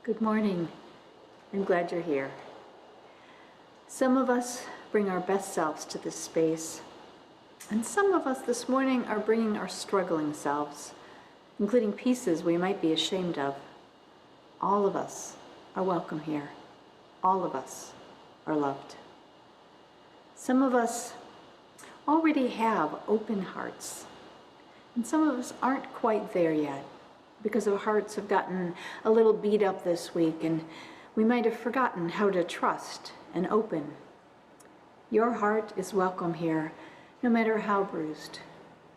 Good morning. I'm glad you're here. Some of us bring our best selves to this space, and some of us this morning are bringing our struggling selves, including pieces we might be ashamed of. All of us are welcome here. All of us are loved. Some of us already have open hearts, and some of us aren't quite there yet because our hearts have gotten a little beat up this week and we might have forgotten how to trust and open. Your heart is welcome here, no matter how bruised.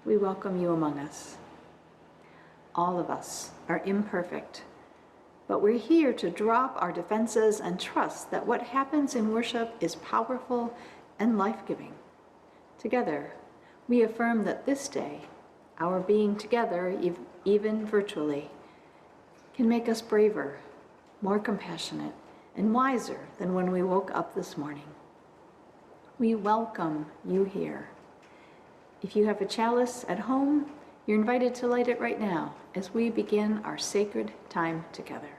We welcome you among us. All of us are imperfect, but we're here to drop our defenses and trust that what happens in worship is powerful and life-giving. Together, we affirm that this day, our being together, even virtually, can make us braver, more compassionate, and wiser than when we woke up this morning. We welcome you here. If you have a chalice at home, you're invited to light it right now as we begin our sacred time together.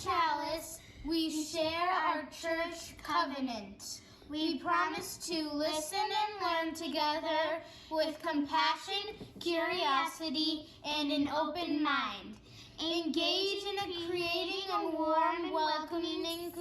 Chalice, we share our church covenant. We promise to listen and learn together with compassion, curiosity, and an open mind. Engage in creating a warm, welcoming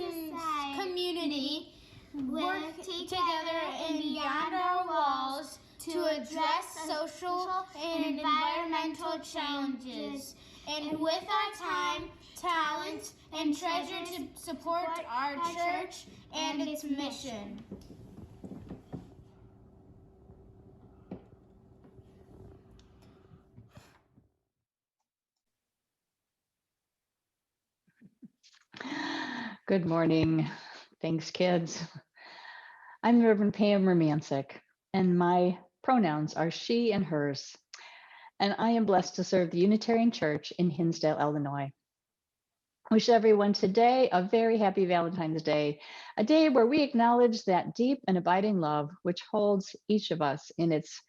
community. Work together and beyond our walls to address social and environmental challenges. And with our time, talent, and treasure to support our church and its mission. Good morning. Thanks, kids. I'm Reverend Pam Romancic, and my pronouns are she and hers. And I am blessed to serve the Unitarian Church in Hinsdale, Illinois. Wish everyone today a very happy Valentine's Day, a day where we acknowledge that deep and abiding love which holds each of us in its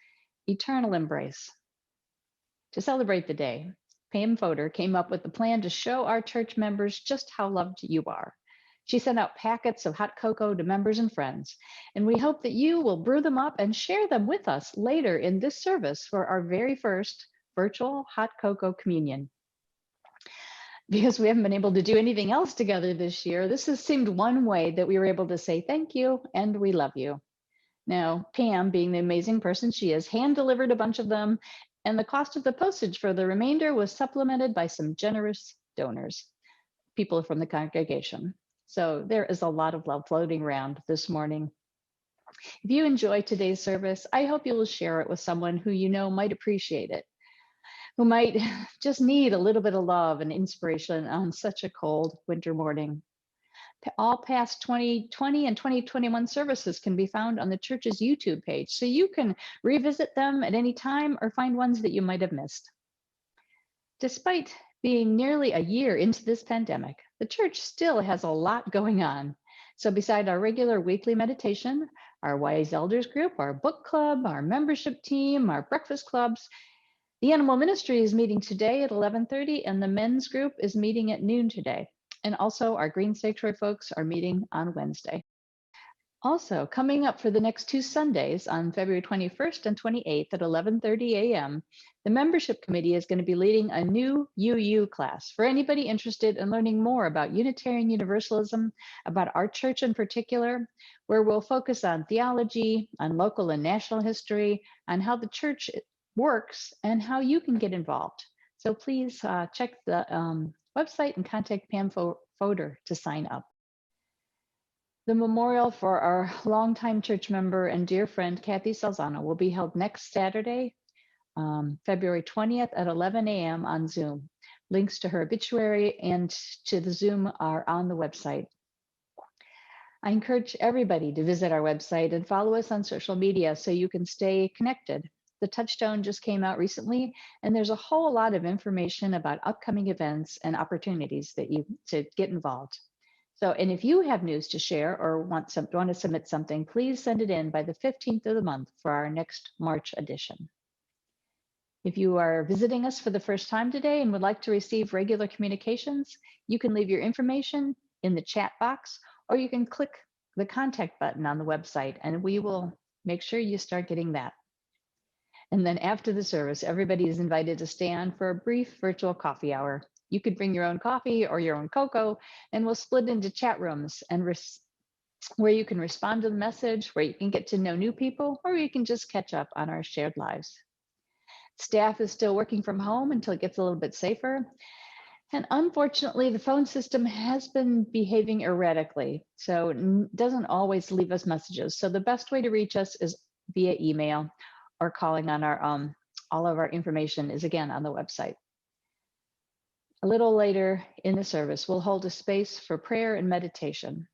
eternal embrace. To celebrate the day, Pam Fodor came up with the plan to show our church members just how loved you are. She sent out packets of hot cocoa to members and friends, and we hope that you will brew them up and share them with us later in this service for our very first virtual hot cocoa communion. Because we haven't been able to do anything else together this year, this has seemed one way that we were able to say thank you and we love you. Now, Pam, being the amazing person she is, hand-delivered a bunch of them, and the cost of the postage for the remainder was supplemented by some generous donors, people from the congregation. So there is a lot of love floating around this morning. If you enjoy today's service, I hope you will share it with someone who you know might appreciate it, who might just need a little bit of love and inspiration on such a cold winter morning. All past 2020 and 2021 services can be found on the church's YouTube page, so you can revisit them at any time or find ones that you might have missed. Despite being nearly a year into this pandemic, the church still has a lot going on. So beside our regular weekly meditation, our Wise Elders group, our book club, our membership team, our breakfast clubs, the animal ministry is meeting today at 11:30, and the men's group is meeting at noon today. And also our Green Sanctuary folks are meeting on Wednesday. Also, coming up for the next 2 Sundays on February 21st and 28th at 11:30 a.m., the membership committee is going to be leading a new UU class for anybody interested in learning more about Unitarian Universalism, about our church in particular, where we'll focus on theology, on local and national history, on how the church works, and how you can get involved. So please check the website and contact Pam Fodor to sign up. The memorial for our longtime church member and dear friend, Kathy Salzano, will be held next Saturday, February 20th at 11 a.m. on Zoom. Links to her obituary and to the Zoom are on the website. I encourage everybody to visit our website and follow us on social media so you can stay connected. The Touchstone just came out recently, and there's a whole lot of information about upcoming events and opportunities that to get involved. So, and if you have news to share or want to submit something, please send it in by the 15th of the month for our next March edition. If you are visiting us for the first time today and would like to receive regular communications, you can leave your information in the chat box, or you can click the contact button on the website and we will make sure you start getting that. And then after the service, everybody is invited to stay on for a brief virtual coffee hour. You could bring your own coffee or your own cocoa, and we'll split into chat rooms and where you can respond to the message, where you can get to know new people, or you can just catch up on our shared lives. Staff is still working from home until it gets a little bit safer. And unfortunately, the phone system has been behaving erratically, so it doesn't always leave us messages. So the best way to reach us is via email or calling on our, all of our information is again on the website. A little later in the service, we'll hold a space for prayer and meditation.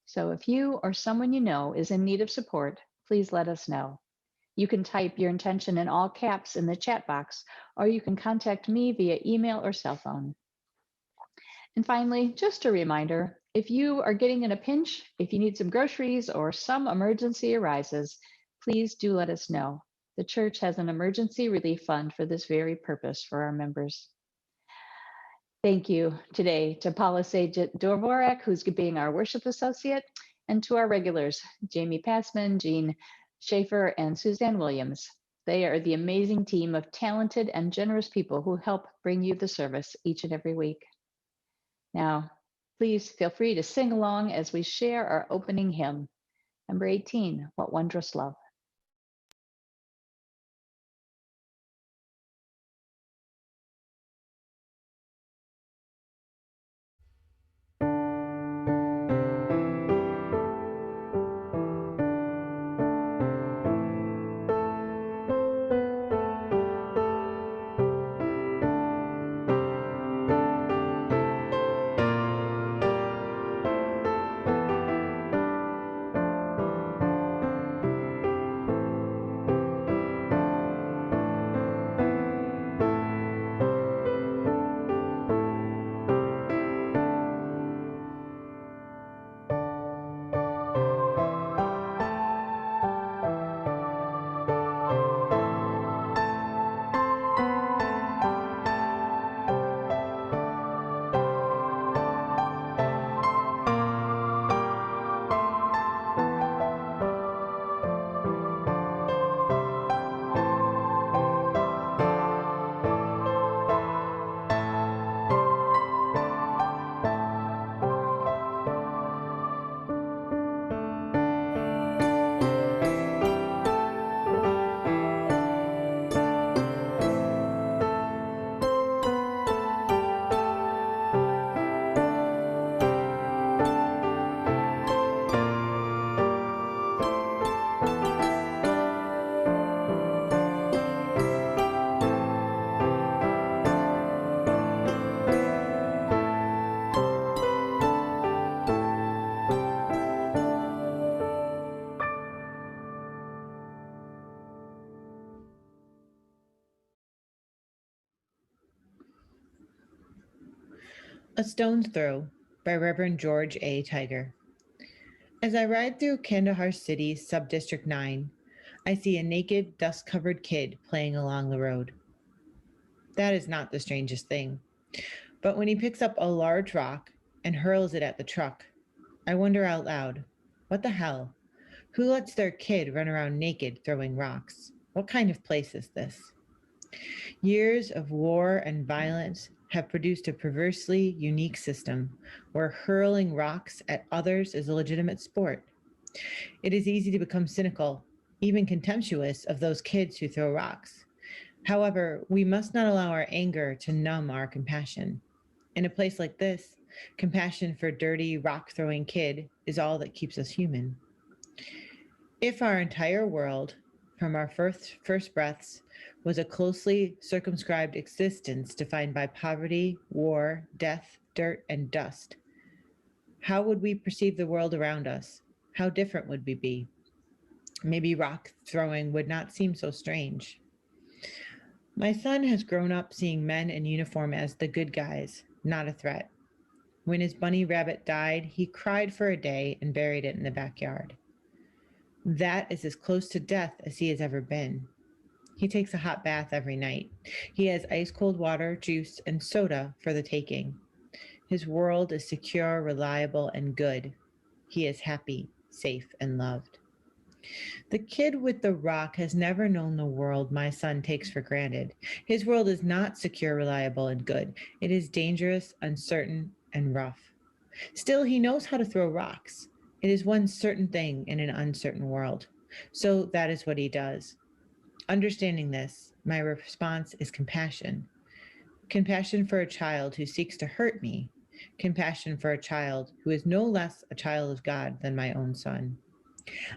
So if you or someone you know is in need of support, please let us know. You can type your intention in all caps in the chat box, or you can contact me via email or cell phone. And finally, just a reminder, if you are getting in a pinch, if you need some groceries or some emergency arises, please do let us know. The church has an emergency relief fund for this very purpose for our members. Thank you today to Paula Dvorak, who's being our worship associate, and to our regulars, Jamie Passman, Jean Schaefer, and Suzanne Williams. They are the amazing team of talented and generous people who help bring you the service each and every week. Now, please feel free to sing along as we share our opening hymn, number 18, What Wondrous Love. A Stone's Throw by Reverend George A. Tiger. As I ride through Kandahar City's Subdistrict 9, I see a naked, dust-covered kid playing along the road. That is not the strangest thing. But when he picks up a large rock and hurls it at the truck, I wonder out loud, what the hell? Who lets their kid run around naked throwing rocks? What kind of place is this? Years of war and violence have produced a perversely unique system where hurling rocks at others is a legitimate sport. It is easy to become cynical, even contemptuous of those kids who throw rocks. However, we must not allow our anger to numb our compassion. In a place like this, compassion for dirty, rock-throwing kid is all that keeps us human. If our entire world, from our first breaths, was a closely circumscribed existence defined by poverty, war, death, dirt, and dust, how would we perceive the world around us? How different would we be? Maybe rock throwing would not seem so strange. My son has grown up seeing men in uniform as the good guys, not a threat. When his bunny rabbit died, he cried for a day and buried it in the backyard. That is as close to death as he has ever been. He takes a hot bath every night. He has ice cold water, juice, and soda for the taking. His world is secure, reliable, and good. He is happy, safe, and loved. The kid with the rock has never known the world my son takes for granted. His world is not secure, reliable, and good. It is dangerous, uncertain, and rough. Still, he knows how to throw rocks. It is one certain thing in an uncertain world. So that is what he does. Understanding this, my response is compassion. Compassion for a child who seeks to hurt me. Compassion for a child who is no less a child of God than my own son.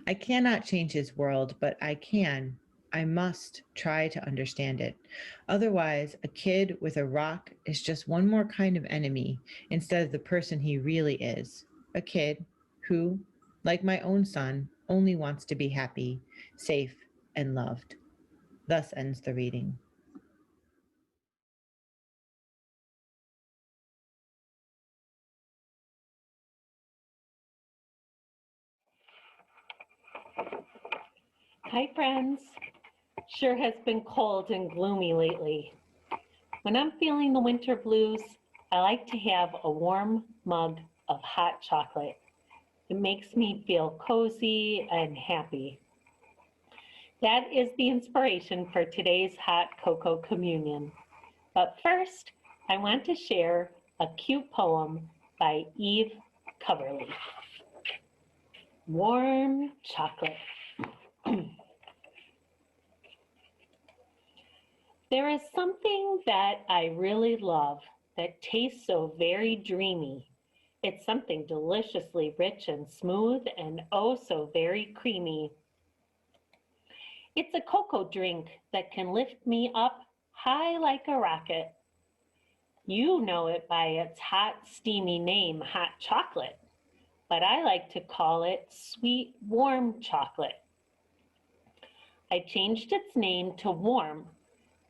I cannot change his world, but I must try to understand it. Otherwise, a kid with a rock is just one more kind of enemy instead of the person he really is. A kid who, like my own son, only wants to be happy, safe, and loved. Thus ends the reading. Hi, friends. Sure has been cold and gloomy lately. When I'm feeling the winter blues, I like to have a warm mug of hot chocolate. It makes me feel cozy and happy. That is the inspiration for today's hot cocoa communion. But first, I want to share a cute poem by Eve Coverly. Warm chocolate. There is something that I really love that tastes so very dreamy. It's something deliciously rich and smooth and oh so very creamy. It's a cocoa drink that can lift me up high like a rocket. You know it by its hot, steamy name, hot chocolate, but I like to call it sweet, warm chocolate. I changed its name to warm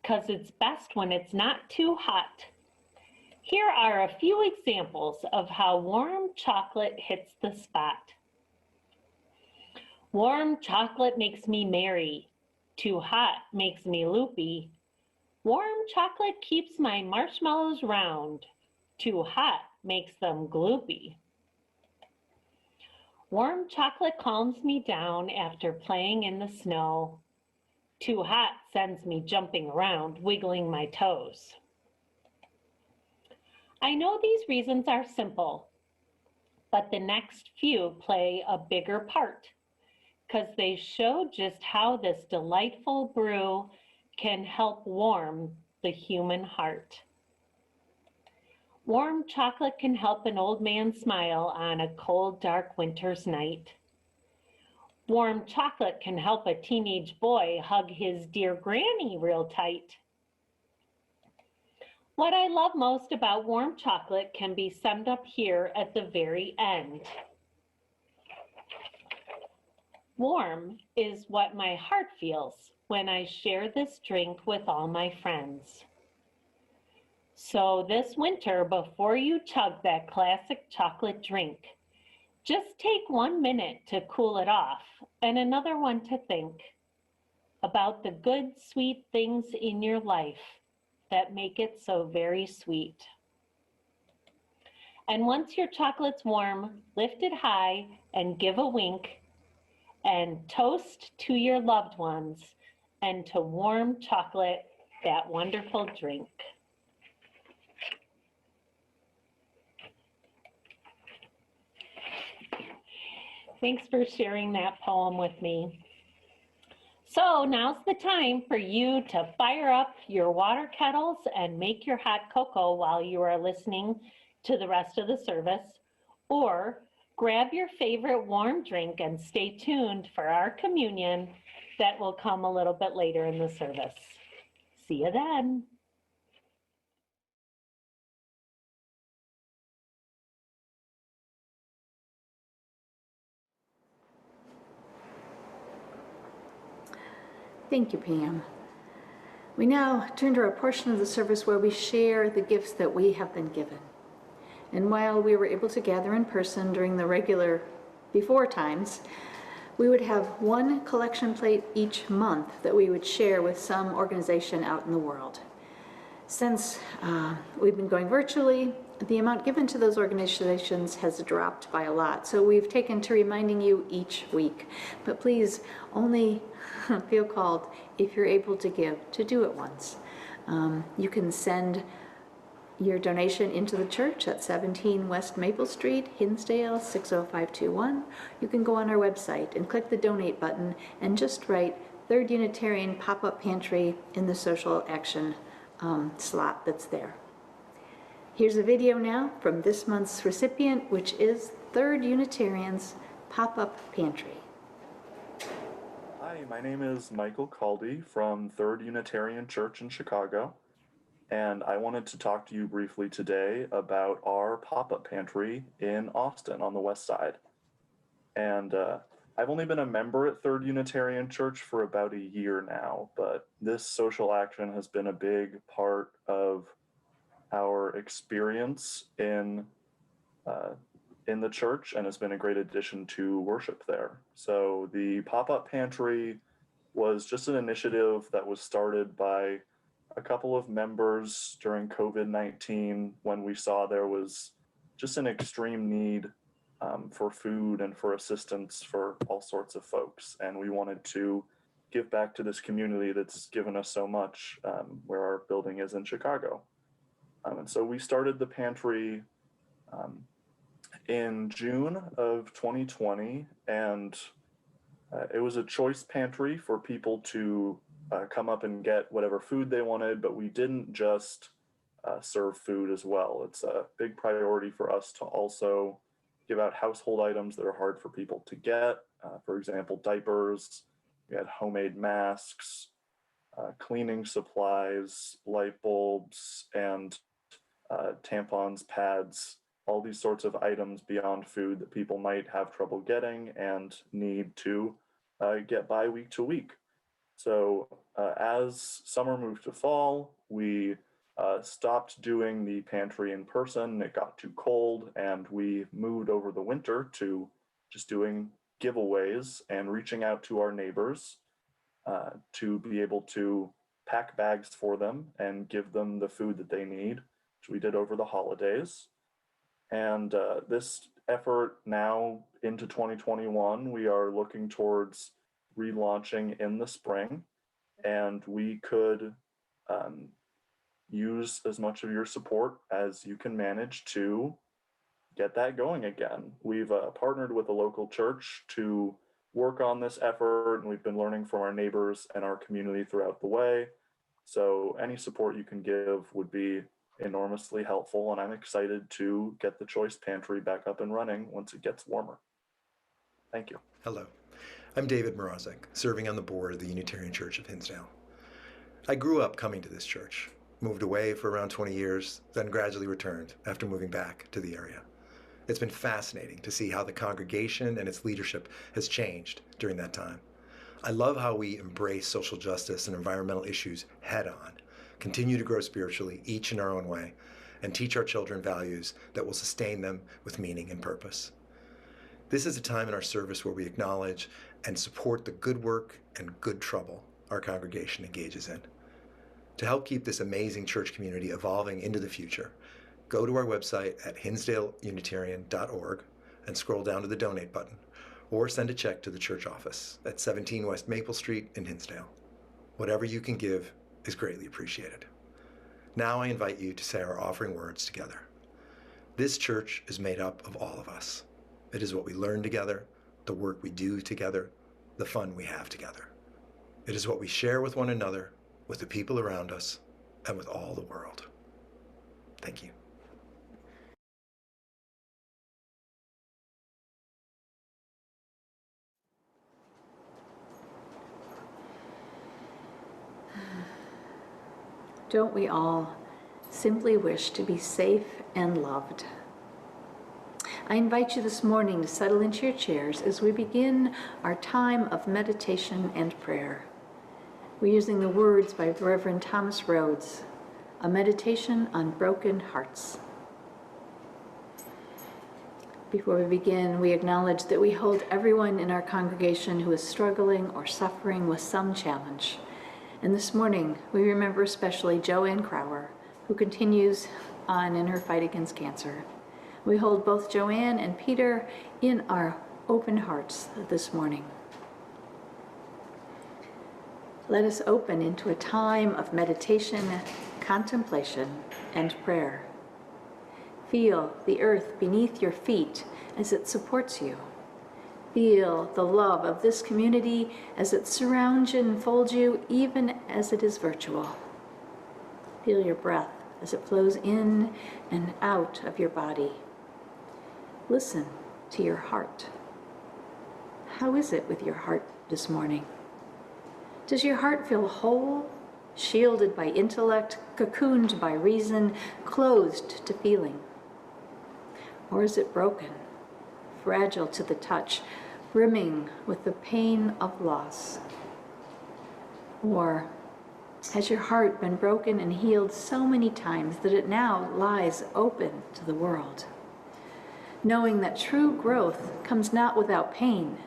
because it's best when it's not too hot. Here are a few examples of how warm chocolate hits the spot. Warm chocolate makes me merry. Too hot makes me loopy. Warm chocolate keeps my marshmallows round. Too hot makes them gloopy. Warm chocolate calms me down after playing in the snow. Too hot sends me jumping around, wiggling my toes. I know these reasons are simple, but the next few play a bigger part because they show just how this delightful brew can help warm the human heart. Warm chocolate can help an old man smile on a cold, dark winter's night. Warm chocolate can help a teenage boy hug his dear granny real tight. What I love most about warm chocolate can be summed up here at the very end. Warm is what my heart feels when I share this drink with all my friends. So this winter, before you chug that classic chocolate drink, just take 1 minute to cool it off and another one to think about the good, sweet things in your life that make it so very sweet. And once your chocolate's warm, lift it high and give a wink and toast to your loved ones and to warm chocolate, that wonderful drink. Thanks for sharing that poem with me. So now's the time for you to fire up your water kettles and make your hot cocoa while you are listening to the rest of the service, or grab your favorite warm drink and stay tuned for our communion that will come a little bit later in the service. See you then. Thank you, Pam. We now turn to our portion of the service where we share the gifts that we have been given. And while we were able to gather in person during the regular before times, we would have one collection plate each month that we would share with some organization out in the world. Since we've been going virtually, the amount given to those organizations has dropped by a lot. So we've taken to reminding you each week. But please only feel called if you're able to give, to do it once. You can send your donation into the church at 17 West Maple Street, Hinsdale, 60521. You can go on our website and click the donate button and just write Third Unitarian Pop-Up Pantry in the social action slot that's there. Here's a video now from this month's recipient, which is Third Unitarian's Pop-Up Pantry. Hi, my name is Michael Caldy from Third Unitarian Church in Chicago, and I wanted to talk to you briefly today about our pop-up pantry in Austin on the west side. And I've only been a member at Third Unitarian Church for about a year now, but this social action has been a big part of our experience in the church, and has been a great addition to worship there. So the pop-up pantry was just an initiative that was started by a couple of members during COVID-19 when we saw there was just an extreme need for food and for assistance for all sorts of folks. And we wanted to give back to this community that's given us so much, where our building is in Chicago. And so we started the pantry in June of 2020, and it was a choice pantry for people to come up and get whatever food they wanted, but we didn't just serve food as well. It's a big priority for us to also give out household items that are hard for people to get. For example, diapers, we had homemade masks, cleaning supplies, light bulbs, and tampons, pads, all these sorts of items beyond food that people might have trouble getting and need to get by week to week. So as summer moved to fall, we stopped doing the pantry in person. It got too cold, and we moved over the winter to just doing giveaways and reaching out to our neighbors to be able to pack bags for them and give them the food that they need, which we did over the holidays. And this effort now into 2021, we are looking towards relaunching in the spring, and we could use as much of your support as you can manage to get that going again. We've partnered with a local church to work on this effort, and we've been learning from our neighbors and our community throughout the way. So any support you can give would be enormously helpful, and I'm excited to get the Choice Pantry back up and running once it gets warmer. Thank you. Hello, I'm David Mrazek, serving on the board of the Unitarian Church of Hinsdale. I grew up coming to this church, moved away for around 20 years, then gradually returned after moving back to the area. It's been fascinating to see how the congregation and its leadership has changed during that time. I love how we embrace social justice and environmental issues head on, continue to grow spiritually, each in our own way, and teach our children values that will sustain them with meaning and purpose. This is a time in our service where we acknowledge and support the good work and good trouble our congregation engages in. To help keep this amazing church community evolving into the future, go to our website at hinsdaleunitarian.org and scroll down to the donate button, or send a check to the church office at 17 West Maple Street in Hinsdale. Whatever you can give is greatly appreciated. Now I invite you to say our offering words together. This church is made up of all of us. It is what we learn together, the work we do together, the fun we have together. It is what we share with one another, with the people around us, and with all the world. Thank you. Don't we all simply wish to be safe and loved? I invite you this morning to settle into your chairs as we begin our time of meditation and prayer. We're using the words by Reverend Thomas Rhodes, A Meditation on Broken Hearts. Before we begin, we acknowledge that we hold everyone in our congregation who is struggling or suffering with some challenge. And this morning, we remember especially Joanne Crower, who continues on in her fight against cancer. We hold both Joanne and Peter in our open hearts this morning. Let us open into a time of meditation, contemplation, and prayer. Feel the earth beneath your feet as it supports you. Feel the love of this community as it surrounds you and folds you, even as it is virtual. Feel your breath as it flows in and out of your body. Listen to your heart. How is it with your heart this morning? Does your heart feel whole, shielded by intellect, cocooned by reason, closed to feeling? Or is it broken, fragile to the touch, brimming with the pain of loss? Or has your heart been broken and healed so many times that it now lies open to the world? Knowing that true growth comes not without pain,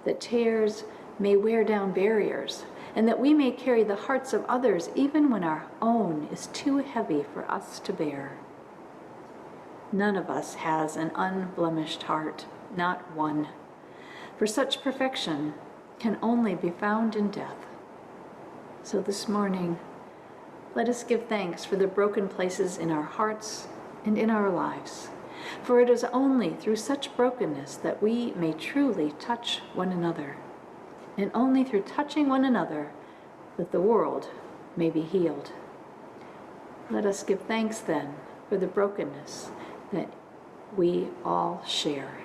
that tears may wear down barriers, and that we may carry the hearts of others even when our own is too heavy for us to bear. None of us has an unblemished heart, not one. For such perfection can only be found in death. So this morning, let us give thanks for the broken places in our hearts and in our lives. For it is only through such brokenness that we may truly touch one another, and only through touching one another that the world may be healed. Let us give thanks then for the brokenness that we all share.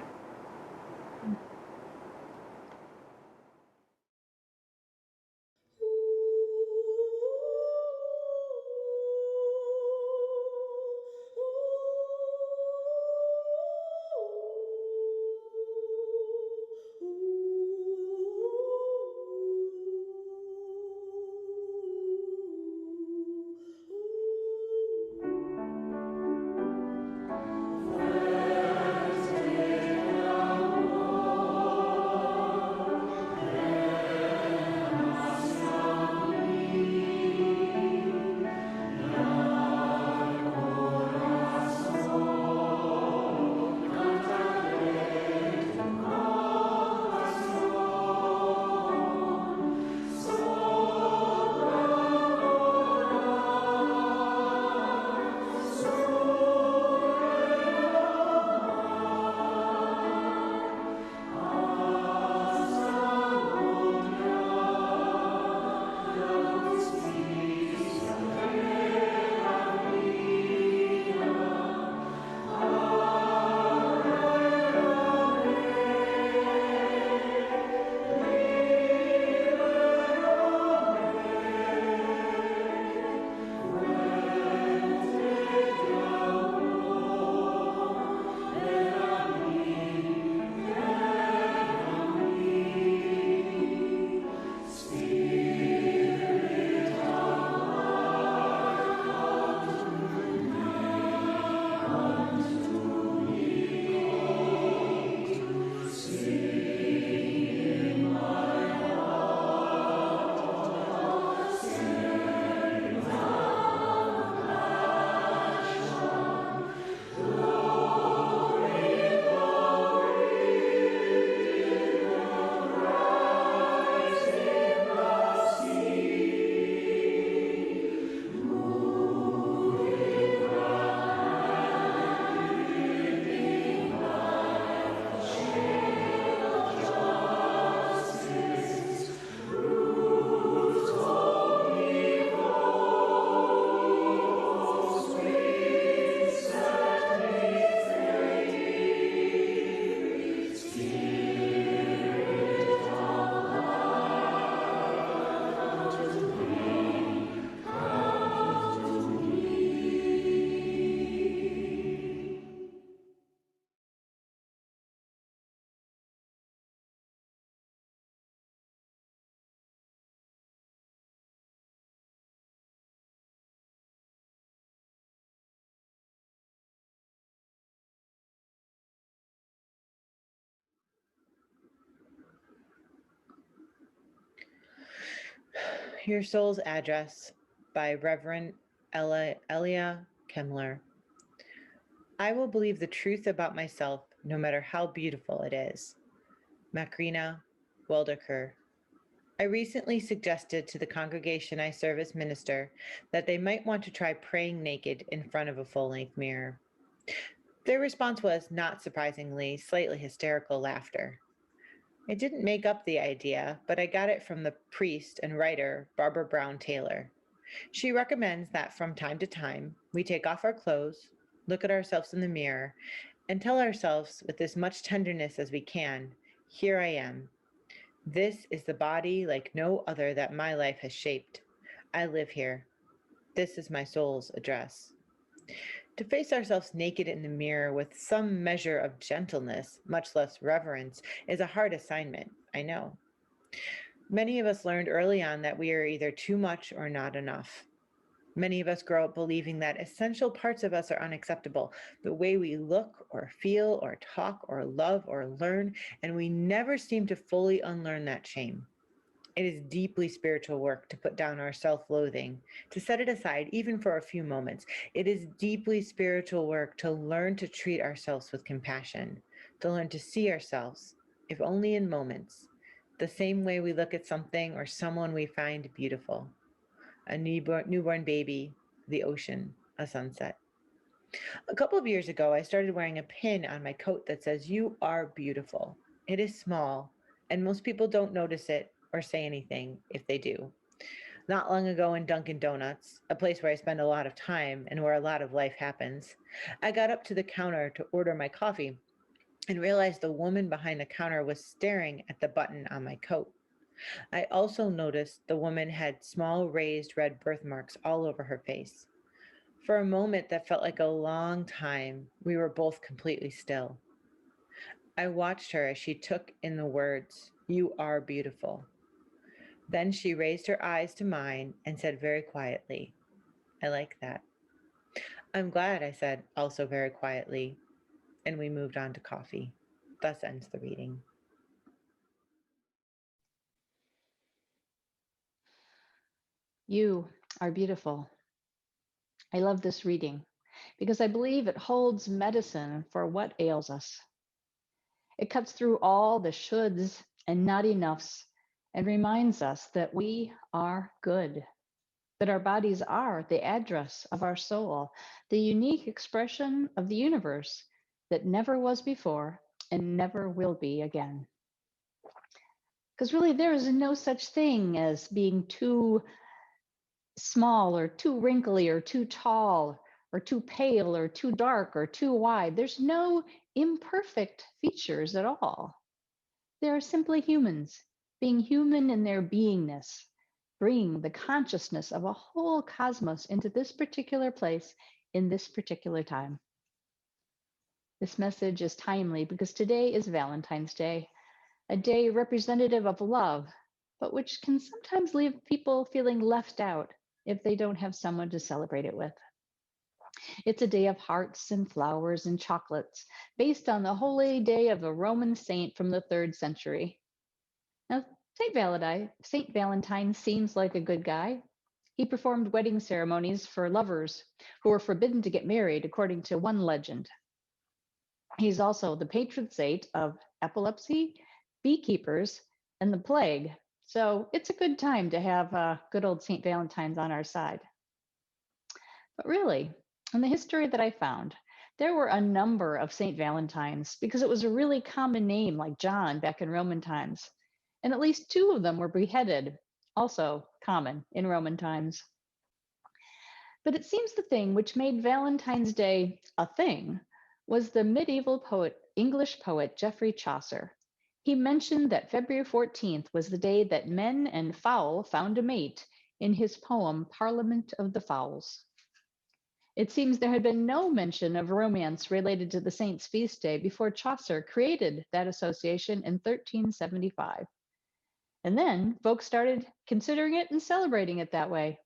Your Soul's Address by Reverend Elia Kemmler. I will believe the truth about myself, no matter how beautiful it is. Macrina Weldeker. I recently suggested to the congregation I serve as minister that they might want to try praying naked in front of a full-length mirror. Their response was, not surprisingly, slightly hysterical laughter. I didn't make up the idea, but I got it from the priest and writer Barbara Brown Taylor. She recommends that from time to time, we take off our clothes, look at ourselves in the mirror, and tell ourselves with as much tenderness as we can, here I am. This is the body like no other that my life has shaped. I live here. This is my soul's address. To face ourselves naked in the mirror with some measure of gentleness, much less reverence, is a hard assignment, I know. Many of us learned early on that we are either too much or not enough. Many of us grow up believing that essential parts of us are unacceptable, the way we look or feel or talk or love or learn, and we never seem to fully unlearn that shame. It is deeply spiritual work to put down our self-loathing, to set it aside even for a few moments. It is deeply spiritual work to learn to treat ourselves with compassion, to learn to see ourselves, if only in moments, the same way we look at something or someone we find beautiful. A newborn baby, the ocean, a sunset. A couple of years ago, I started wearing a pin on my coat that says, "You are beautiful." It is small, and most people don't notice it or say anything if they do. Not long ago in Dunkin' Donuts, a place where I spend a lot of time and where a lot of life happens, I got up to the counter to order my coffee and realized the woman behind the counter was staring at the button on my coat. I also noticed the woman had small raised red birthmarks all over her face. For a moment that felt like a long time, we were both completely still. I watched her as she took in the words, "You are beautiful." Then she raised her eyes to mine and said very quietly, "I like that." "I'm glad," I said, also very quietly, and we moved on to coffee. Thus ends the reading. You are beautiful. I love this reading because I believe it holds medicine for what ails us. It cuts through all the shoulds and not enoughs and reminds us that we are good, that our bodies are the address of our soul, the unique expression of the universe that never was before and never will be again. Because really, there is no such thing as being too small or too wrinkly or too tall or too pale or too dark or too wide. There's no imperfect features at all. They are simply humans, being human in their beingness, bringing the consciousness of a whole cosmos into this particular place in this particular time. This message is timely because today is Valentine's Day, a day representative of love, but which can sometimes leave people feeling left out if they don't have someone to celebrate it with. It's a day of hearts and flowers and chocolates, based on the holy day of a Roman saint from the 3rd century. Now, Saint Valentine seems like a good guy. He performed wedding ceremonies for lovers who were forbidden to get married, according to one legend. He's also the patron saint of epilepsy, beekeepers, and the plague. So it's a good time to have good old St. Valentine's on our side. But really, in the history that I found, there were a number of St. Valentines because it was a really common name like John back in Roman times. And at least 2 of them were beheaded, also common in Roman times. But it seems the thing which made Valentine's Day a thing was the medieval English poet Geoffrey Chaucer. He mentioned that February 14th was the day that men and fowl found a mate in his poem Parliament of the Fowls. It seems there had been no mention of romance related to the saint's feast day before Chaucer created that association in 1375. And then folks started considering it and celebrating it that way.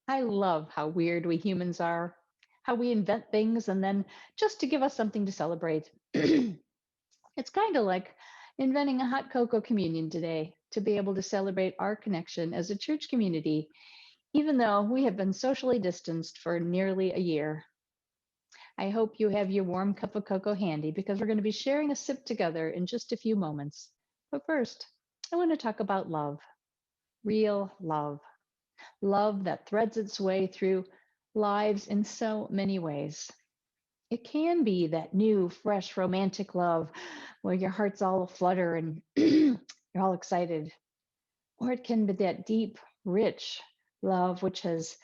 I love how weird we humans are, how we invent things and then just to give us something to celebrate. It's kind of like inventing a hot cocoa communion today. to be able to celebrate our connection as a church community, even though we have been socially distanced for nearly a year. I hope you have your warm cup of cocoa handy because we're going to be sharing a sip together in just a few moments. But first, I want to talk about love, real love, love that threads its way through lives in so many ways. It can be that new, fresh, romantic love where your heart's all aflutter and you're all excited. Or it can be that deep, rich love which has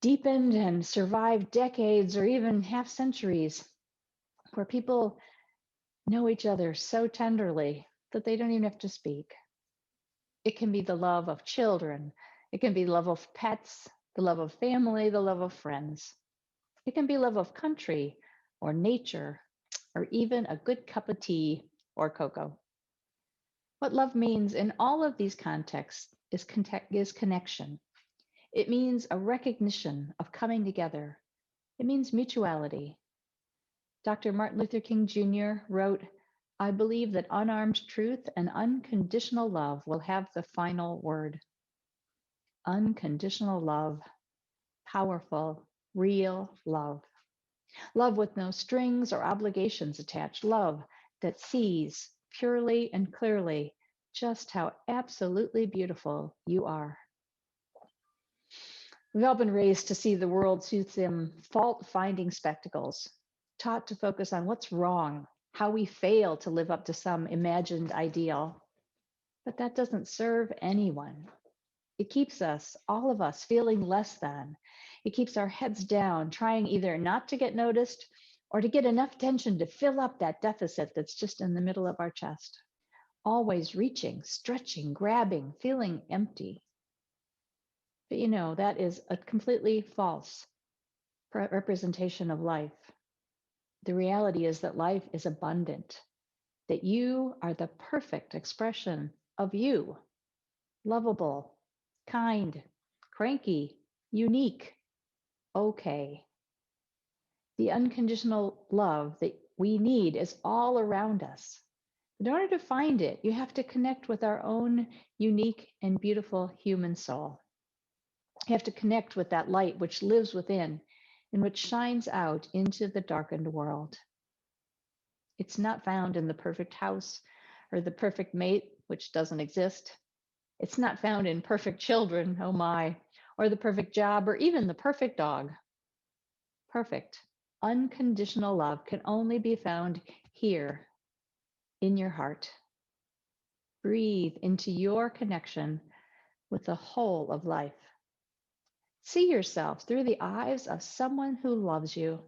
deepened and survived decades or even half centuries, where people know each other so tenderly that they don't even have to speak. It can be the love of children. It can be love of pets, the love of family, the love of friends. It can be love of country or nature, or even a good cup of tea or cocoa. What love means in all of these contexts is connection. It means a recognition of coming together. It means mutuality. Dr. Martin Luther King Jr. wrote, "I believe that unarmed truth and unconditional love will have the final word." Unconditional love, powerful, real love. Love with no strings or obligations attached. Love that sees purely and clearly just how absolutely beautiful you are. We've all been raised to see the world through some fault-finding spectacles, taught to focus on what's wrong, how we fail to live up to some imagined ideal. But that doesn't serve anyone. It keeps us, all of us, feeling less than. It keeps our heads down, trying either not to get noticed or to get enough attention to fill up that deficit that's just in the middle of our chest. Always reaching, stretching, grabbing, feeling empty. But you know, that is a completely false representation of life. The reality is that life is abundant, that you are the perfect expression of you, lovable, kind, cranky, unique, okay. The unconditional love that we need is all around us. In order to find it, you have to connect with our own unique and beautiful human soul. You have to connect with that light which lives within and which shines out into the darkened world. It's not found in the perfect house or the perfect mate, which doesn't exist. It's not found in perfect children, oh my, or the perfect job, or even the perfect dog. Perfect, unconditional love can only be found here in your heart. Breathe into your connection with the whole of life. See yourself through the eyes of someone who loves you.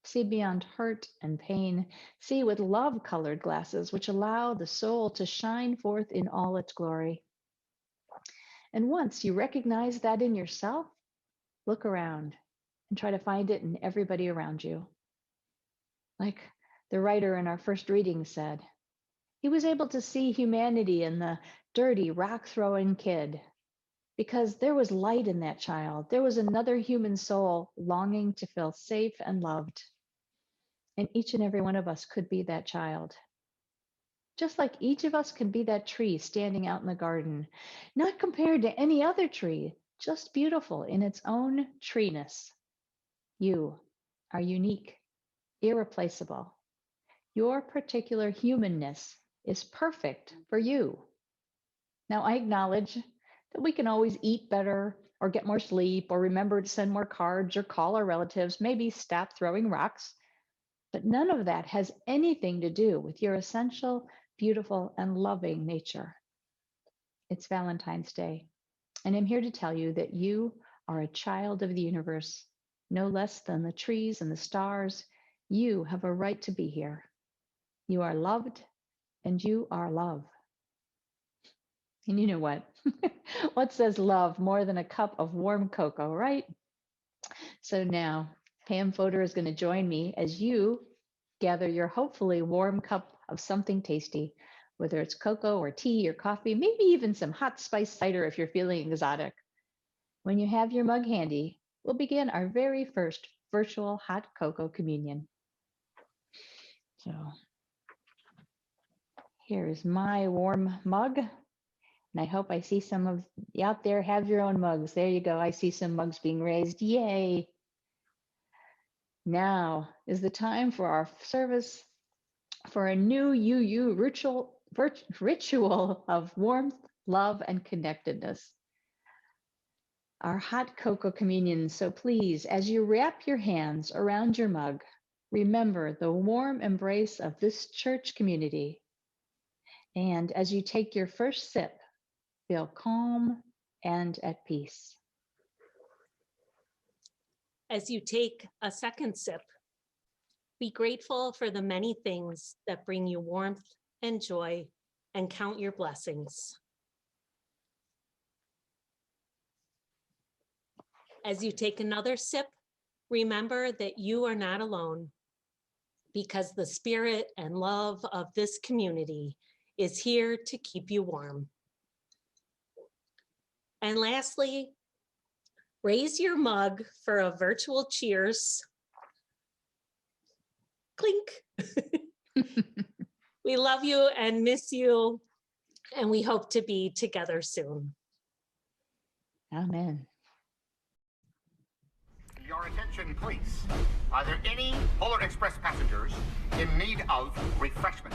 See beyond hurt and pain. See with love-colored glasses, which allow the soul to shine forth in all its glory. And once you recognize that in yourself, look around and try to find it in everybody around you. Like the writer in our first reading said, he was able to see humanity in the dirty, rock-throwing kid because there was light in that child. There was another human soul longing to feel safe and loved. And each and every one of us could be that child. Just like each of us can be that tree standing out in the garden, not compared to any other tree, just beautiful in its own treeness. You are unique, irreplaceable. Your particular humanness is perfect for you. Now, I acknowledge that we can always eat better or get more sleep or remember to send more cards or call our relatives, maybe stop throwing rocks. But none of that has anything to do with your essential, beautiful, and loving nature. It's Valentine's Day, and I'm here to tell you that you are a child of the universe, no less than the trees and the stars. You have a right to be here. You are loved, and you are love. And you know what? What says love more than a cup of warm cocoa, right? So now, Pam Fodor is going to join me as you gather your hopefully warm cup of something tasty, whether it's cocoa or tea or coffee, maybe even some hot spice cider if you're feeling exotic. When you have your mug handy, we'll begin our very first virtual hot cocoa communion. So here is my warm mug. And I hope I see some of you out there have your own mugs. There you go. I see some mugs being raised. Yay. Now is the time for our service for a new UU ritual of warmth, love, and connectedness. Our hot cocoa communion. So please, as you wrap your hands around your mug, remember the warm embrace of this church community. And as you take your first sip, feel calm and at peace. As you take a second sip, be grateful for the many things that bring you warmth and joy, and count your blessings. As you take another sip, remember that you are not alone, because the spirit and love of this community is here to keep you warm. And lastly, raise your mug for a virtual cheers. Clink. We love you and miss you, and we hope to be together soon. Amen. Your attention, please. Are there any Polar Express passengers in need of refreshment?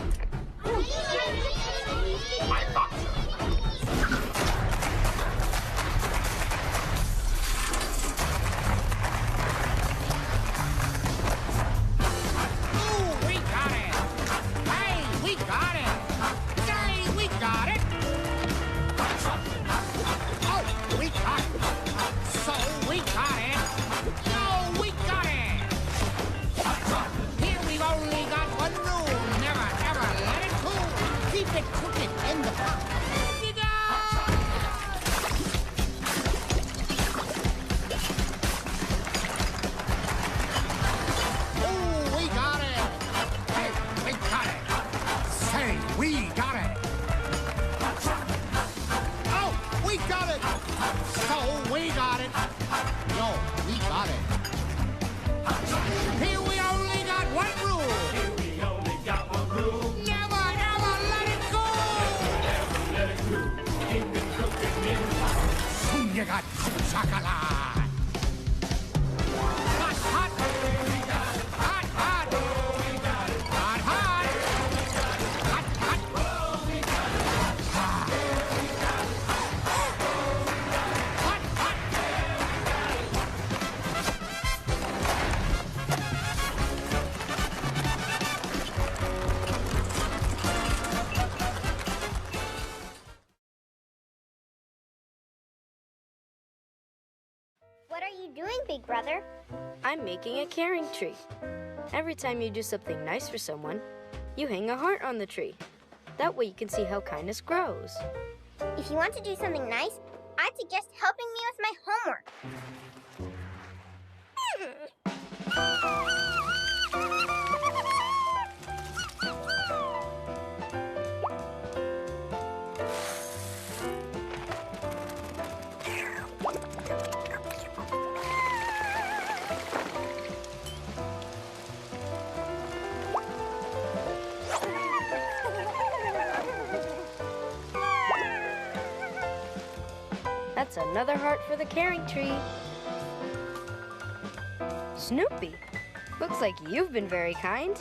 I thought so. Ooh, we got it! Hey, we got it! Say, we got it! Oh, we got it! So, we got it! No, we got it! Here we've only got one rule. Never, ever let it cool. Keep it cooking in the pot. Oh, we got it! Hey, we got it! Say, we got it! Oh, we got it! So, we got it! Yo, we got it! Here we only got one rule! Here we only got one rule! Never, ever let it go! Never, let it go! Keep it cooking in the pot. Soon you got chocolate! Hot, hot! Hot, hot! Hot, hot! Hot, hot! Hot, hot! What are you doing, big brother? I'm making a caring tree. Every time you do something nice for someone, you hang a heart on the tree. That way you can see how kindness grows. If you want to do something nice, I'd suggest helping me with my homework. That's another heart for the caring tree. Snoopy, looks like you've been very kind.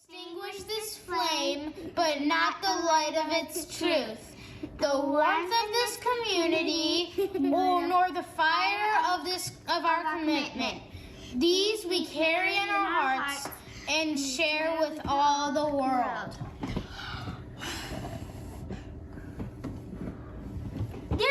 Extinguish this flame, but not the light of its truth. The warmth of this community, nor the fire of our commitment. These we carry in our hearts and share with all the world. Yay!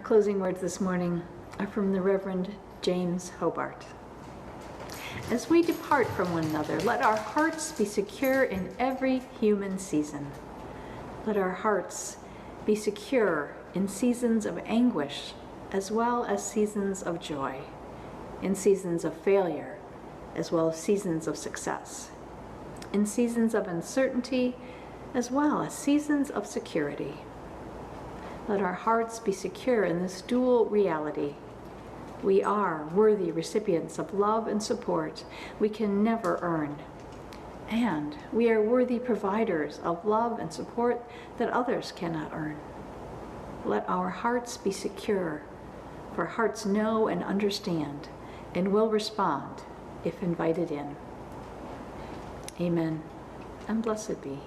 closing words this morning are from the Reverend James Hobart. As we depart from one another, let our hearts be secure in every human season. Let our hearts be secure in seasons of anguish as well as seasons of joy, in seasons of failure as well as seasons of success, in seasons of uncertainty as well as seasons of security. Let our hearts be secure in this dual reality. We are worthy recipients of love and support we can never earn. And we are worthy providers of love and support that others cannot earn. Let our hearts be secure, for hearts know and understand and will respond if invited in. Amen, and blessed be.